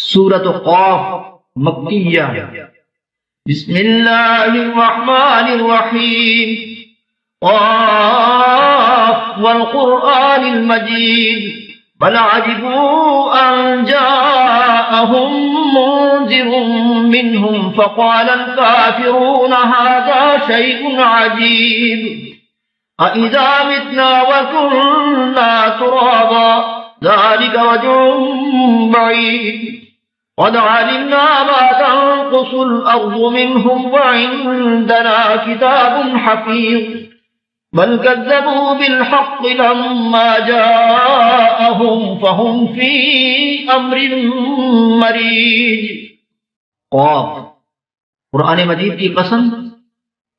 سورۃ قاف مکیہ۔ بسم اللہ الرحمن الرحیم قاف والقرآن المجید بل عجبوا ان جاءهم منذر منهم فقال الكافرون هذا شيء عجيب أإذا متنا وكنا ترابا ذلك رجع بعيد قد علمنا ما تنقص الأرض منهم وعندنا كتاب حفيظ بل كذبوا بالحق لما جاءهم فهم في أمر مريج۔ قاف، قرآن مجید کی قسم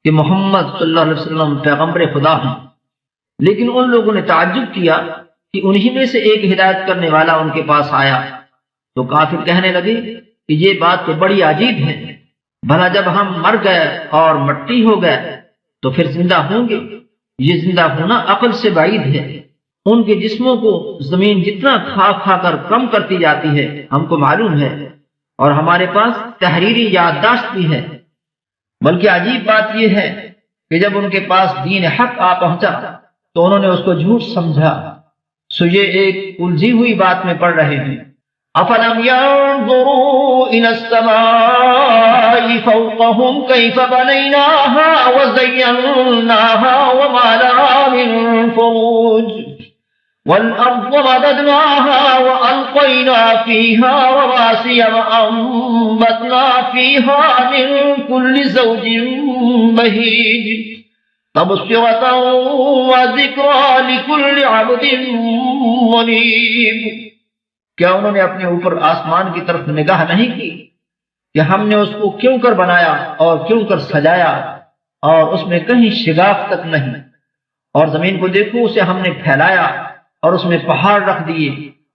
کہ محمد صلی اللہ علیہ وسلم پیغمبر خدا ہیں، لیکن ان لوگوں نے تعجب کیا کہ انہی میں سے ایک ہدایت کرنے والا ان کے پاس آیا تو کافر کہنے لگے کہ یہ بات تو بڑی عجیب ہے، بھلا جب ہم مر گئے اور مٹی ہو گئے تو پھر زندہ ہوں گے؟ یہ زندہ ہونا عقل سے بعید ہے۔ ان کے جسموں کو زمین جتنا کھا کھا کر کم کرتی جاتی ہے ہم کو معلوم ہے، اور ہمارے پاس تحریری یادداشت بھی ہے۔ بلکہ عجیب بات یہ ہے کہ جب ان کے پاس دین حق آ پہنچا تو انہوں نے اس کو جھوٹ سمجھا، سو یہ ایک الجھی ہوئی بات میں پڑ رہے ہیں۔ افلم ينظروا الى السماء فوقهم كيف بنيناها وزيناها وما لها من فروج والارض مددناها والقينا فيها رواسي وانبتنا فيها من كل زوج بهيج تبصرة وذكرى لكل عبد منيب۔ کیا انہوں نے اپنے اوپر آسمان کی طرف نگاہ نہیں کی کہ ہم نے اس کو کیوں کر بنایا اور کیوں کر سجایا، اور اس میں کہیں شگاف تک نہیں؟ اور زمین کو دیکھو، اسے ہم نے پھیلایا اور اس میں پہاڑ رکھ دیے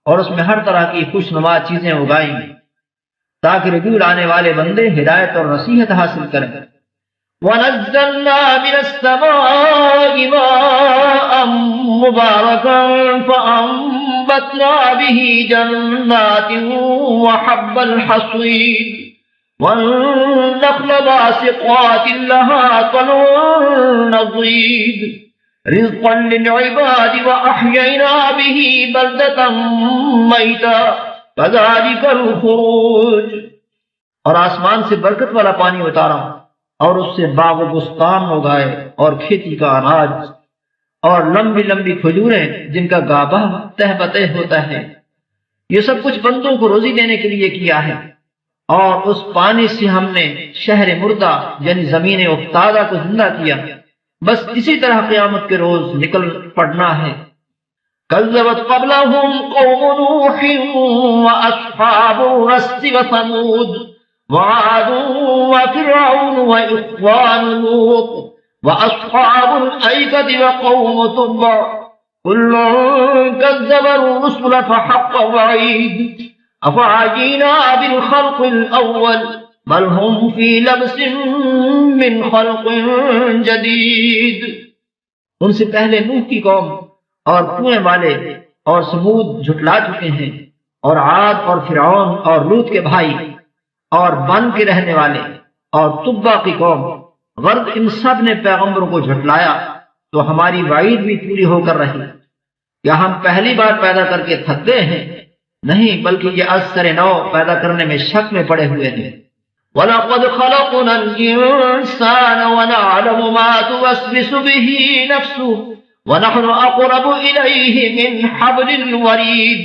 اور اس میں ہر طرح کی خوشنما چیزیں اگائیں تاکہ رجوع لانے والے بندے ہدایت اور نصیحت حاصل کریں۔ وَنَزَّلْنَا مِنَ السَّمَاءِ مَاءً مُبَارَكًا فَأَنبَتْنَا بِهِ جَنَّاتٍ وَحَبَّ الْحَصِيدِ وَالنَّخْلَ بَاسِقَاتٍ لَهَا طَلْعٌ نَضِيدٌ رِزْقًا لِلْعِبَادِ وَأَحْيَيْنَا بِهِ بَلْدَةً مَيْتًا كَذَلِكَ الْخُرُوجُ۔ اور آسمان سے برکت والا پانی اتارا اور اس سے باغ و بستان اگائے اور کھیتی کا اناج اور لمبی لمبی کھجوریں جن کا گابہ تہ بتہ ہوتا ہے۔ یہ سب کچھ بندوں کو روزی دینے کے لیے کیا ہے، اور اس پانی سے ہم نے شہر مردہ یعنی زمین افتادہ کو زندہ کیا۔ بس اسی طرح قیامت کے روز نکل پڑنا ہے۔ كذبت قبلهم قوم نوح وأصحاب الرس وثمود وعاد وفرعون وإخوان لوط وأصحاب الأيكة وقوم تبع كل كذب الرسل فحق وعيد أفعجينا بالخلق الأول بل هم في لبس من خلق جديد۔ ان سے پہلے نوح کی قوم اور کنویں والے اور سمود جھٹلا چکے ہیں، اور عاد اور فرعون اور لوط کے بھائی اور بن کے رہنے والے اور تبا کی قوم، غرض ان سب نے پیغمبروں کو جھٹلایا تو ہماری وعید بھی پوری ہو کر رہی۔ کیا ہم پہلی بار پیدا کر کے تھک گئے ہیں؟ نہیں، بلکہ یہ از سر نو پیدا کرنے میں شک میں پڑے ہوئے ہیں۔ وَلَقَدْ خَلَقْنَا الْإِنسَانَ وَنَعْلَمُ مَا تُوَسْوِسُ بِهِ نَفْسُهُ وَنَحْنُ أَقْرَبُ إِلَيْهِ مِنْ حَبْلِ الْوَرِيدِ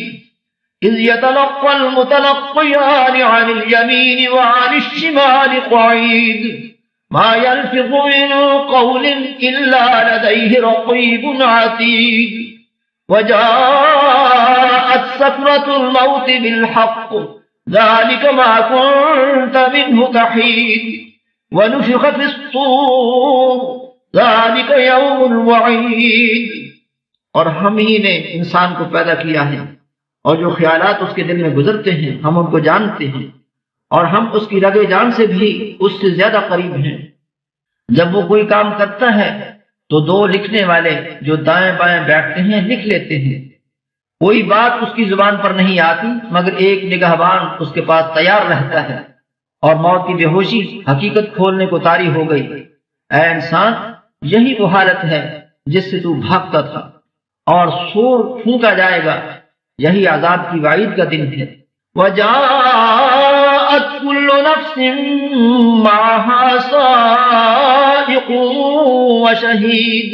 إِذْ يَتَلَقَّى الْمُتَلَقِّيَانِ عَنِ الْيَمِينِ وَعَنِ الشِّمَالِ قَعِيدٌ مَا يَلْفِظُ مِنْ قَوْلٍ إِلَّا لَدَيْهِ رَقِيبٌ عَتِيدٌ وَجَاءَتْ سَكْرَةُ الْمَوْتِ بِالْحَقِّ ذَلِكَ مَا كُنْتَ مِنْهُ تَحِيدُ وَنُفِخَ فِي الصُّورِ ذَلِكَ يَوْمُ الْوَعِيدِ۔ اور ہم ہی نے انسان کو پیدا کیا ہے، اور جو خیالات اس کے دل میں گزرتے ہیں ہم ان کو جانتے ہیں، اور ہم اس کی رگ جان سے بھی اس سے زیادہ قریب ہیں۔ جب وہ کوئی کام کرتا ہے تو دو لکھنے والے جو دائیں بائیں بیٹھتے ہیں لکھ لیتے ہیں۔ کوئی بات اس کی زبان پر نہیں آتی مگر ایک نگہبان اس کے پاس تیار رہتا ہے، اور موت کی بے ہوشی حقیقت کھولنے کو طاری ہو گئی۔ اے انسان، یہی وہ حالت ہے جس سے تو بھاگتا تھا، اور سور پھونکا جائے گا، یہی عذاب کی وعید کا دن ہے۔ وجاءت كل نفس معها سائق وشهيد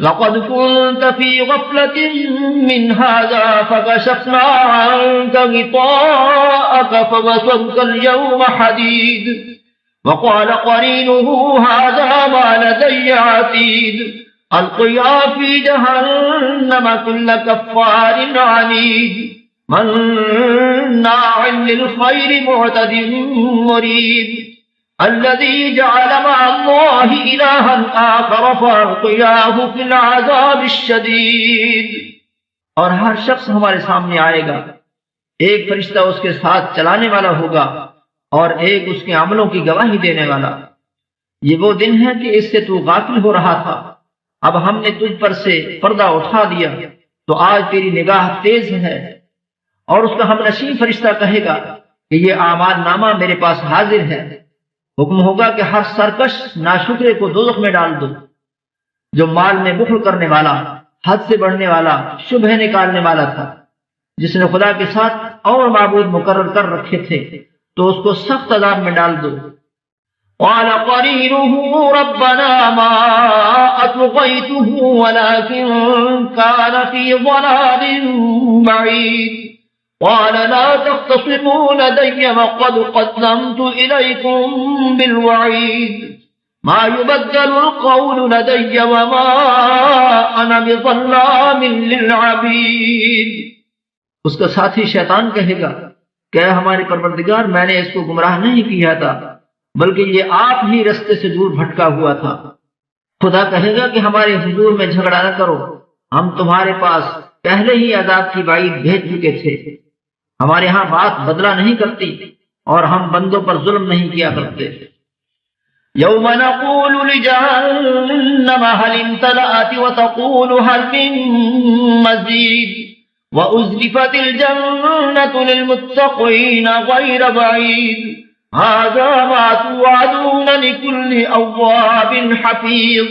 لقد كنت في غفلة من هذا فكشفنا عنك غطاءك فبصرك اليوم حديد وقال قرينه هذا ما لدي عتيد القيا في جهنم كل كفار عنيد مناع للخير معتد مريب الذي جعل مع الله إلها آخر فألقياه في العذاب الشديد۔ اور ہر شخص ہمارے سامنے آئے گا، ایک فرشتہ اس کے ساتھ چلانے والا ہوگا اور ایک اس کے عملوں کی گواہی دینے والا۔ یہ وہ دن ہے کہ اس سے تو غافل ہو رہا تھا، اب ہم نے تجھ پر سے پردہ اٹھا دیا تو آج تیری نگاہ تیز ہے۔ اور اس کا ہم نشین فرشتہ کہے گا کہ یہ اعمال نامہ میرے پاس حاضر ہے۔ حکم ہوگا کہ ہر سرکش ناشکرے کو دوزخ میں ڈال دو، جو مال میں بخل کرنے والا، حد سے بڑھنے والا، شبہ نکالنے والا تھا، جس نے خدا کے ساتھ اور معبود مقرر کر رکھے تھے، تو اس کو سخت عذاب میں ڈال دو۔ قال قرينه ربنا ما أطغيته ولكن كان في ضلال بعيد قال لا تختصموا لدي وقد قدمت إليكم بالوعيد ما يبدل القول لدي وما أنا بظلام للعبيد۔ اس کا ساتھی شیطان کہے گا کہ اے ہمارے پروردگار، میں نے اس کو گمراہ نہیں کیا تھا بلکہ یہ آپ ہی رستے سے دور بھٹکا ہوا تھا۔ خدا کہے گا کہ ہمارے حضور میں جھگڑا نہ کرو، ہم تمہارے پاس پہلے ہی عذاب کی وعید بھیج چکے تھے۔ ہمارے ہاں بات بدلہ نہیں کرتی اور ہم بندوں پر ظلم نہیں کیا کرتے۔ يوم نقول لجهنم هل امتلأت وتقول هل من مزيد وأزلفت الجنة للمتقين غير بعيد هذا ما توعدون لكل أواب حفيظ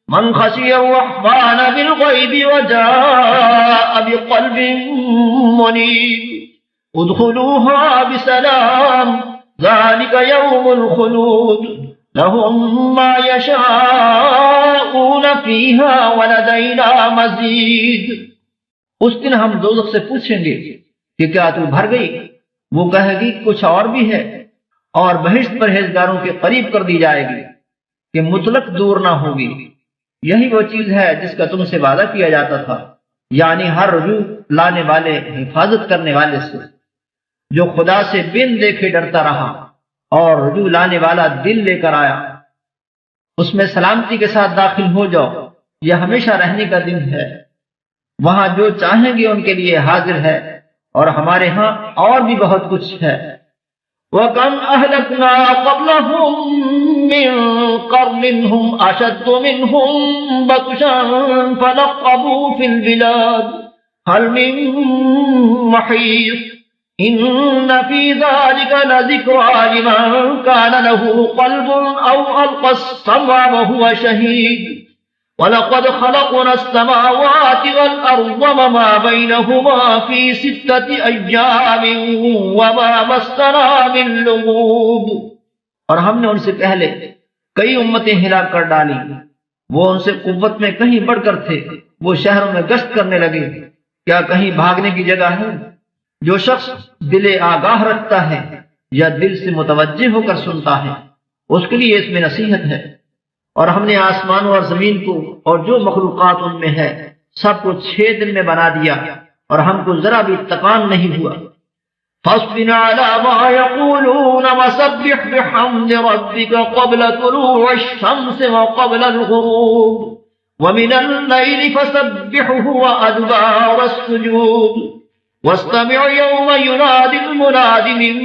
من خشي الرحمن بالغيب وجاء بقلب منيب ادخلوها بسلام ذلك يوم الخلود لهم ما يشاءون فيها ولدينا مزيد۔ اس دن ہم دوزخ سے پوچھیں گے کہ کیا تو بھر گئی؟ وہ کہے گی کچھ اور بھی ہے، اور بہشت پرہیزگاروں کے قریب کر دی جائے گی کہ مطلق دور نہ ہوگی۔ یہی وہ چیز ہے جس کا تم سے وعدہ کیا جاتا تھا، یعنی ہر رجوع لانے والے، حفاظت کرنے والے سے، جو خدا سے بن دیکھے ڈرتا رہا اور رجوع لانے والا دل لے کر آیا، اس میں سلامتی کے ساتھ داخل ہو جاؤ۔ یہ ہمیشہ رہنے کا دن ہے، وہاں جو چاہیں گے ان کے لیے حاضر ہے، اور ہمارے ہاں اور بھی بہت کچھ ہے۔ وَكَمْ أَهْلَكْنَا قَبْلَهُمْ مِنْ قَرْنٍ هُمْ أَشَدُّ مِنْهُمْ بَطْشًا فَنَقَّبُوا فِي الْبِلَادِ هَلْ مِنْ مَحِيصٍ إِنَّ فِي ذَلِكَ لَذِكْرَى لِمَنْ كَانَ لَهُ قَلْبٌ أَوْ أَلْقَى السَّمْعَ وَهُوَ شَهِيدٌ وَلَقَدْ خَلَقْنَا السَّمَاوَاتِ وَالْأَرْضَ وَمَا بَيْنَهُمَا فِي 6 أَيَّامٍ وَمَا مَسَّنَا مِن لُغُوبٍ۔ اور ہم نے ان سے پہلے کئی امتیں ہلاک کر ڈالی، وہ ان سے قوت میں کہیں بڑھ کر تھے، وہ شہروں میں گشت کرنے لگے، کیا کہیں بھاگنے کی جگہ ہے؟ جو شخص دل آگاہ رکھتا ہے یا دل سے متوجہ ہو کر سنتا ہے، اس کے لیے اس میں نصیحت ہے۔ اور ہم نے آسمانوں اور زمین کو اور جو مخلوقات ان میں ہے سب کو 6 دن میں بنا دیا، اور ہم کو ذرا بھی تکان نہیں ہوا۔ فاصبر على ما يقولون وسبح بحمد ربك قبل طلوع الشمس وقبل الغروب ومن الليل فسبحه وأدبار السجود واستمع يوم ينادي المناد من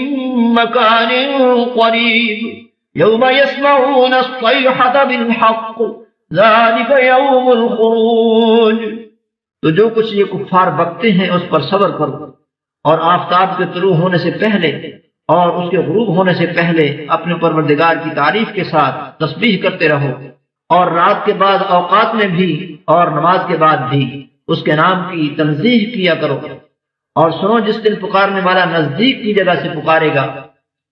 مكان قريب يوم يسمعون الصيحة بالحق ذلك يوم الخروج۔ تو جو کچھ یہ کفار بکتے ہیں اس پر صبر کرو، اور آفتاب کے طلوع ہونے سے پہلے اور اس کے غروب ہونے سے پہلے اپنے پروردگار کی تعریف کے ساتھ تسبیح کرتے رہو، اور رات کے بعد اوقات میں بھی اور نماز کے بعد بھی اس کے نام کی تنزیہ کیا کرو۔ اور سنو، جس دن پکارنے والا نزدیک کی جگہ سے پکارے گا،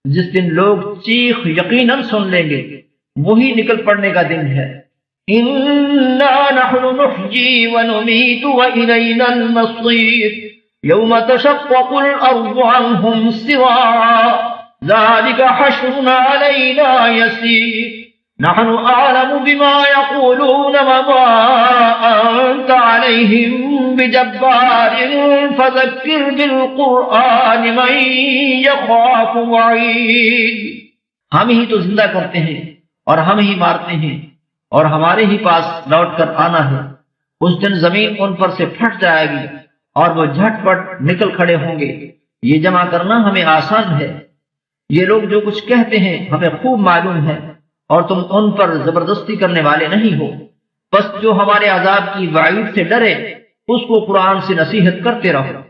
جس دن لوگ چیخ یقیناً سن لیں گے، وہی نکل پڑنے کا دن ہے۔ إنا نحن نحيي ونميت وإلينا المصير يوم تشقق الأرض عنهم سراعا ذلك حشر علينا يسير نحن أعلم بما يقولون وما أنت عليهم بجبار فذكر بالقرآن من يخاف وعيد۔ ہم ہی تو زندہ کرتے ہیں اور ہم ہی مارتے ہیں، اور ہمارے ہی پاس لوٹ کر آنا ہے۔ اس دن زمین ان پر سے پھٹ جائے گی اور وہ جھٹ پٹ نکل کھڑے ہوں گے۔ یہ جمع کرنا ہمیں آسان ہے۔ یہ لوگ جو کچھ کہتے ہیں ہمیں خوب معلوم ہے، اور تم ان پر زبردستی کرنے والے نہیں ہو۔ بس جو ہمارے عذاب کی وعید سے ڈرے اس کو قرآن سے نصیحت کرتے رہو۔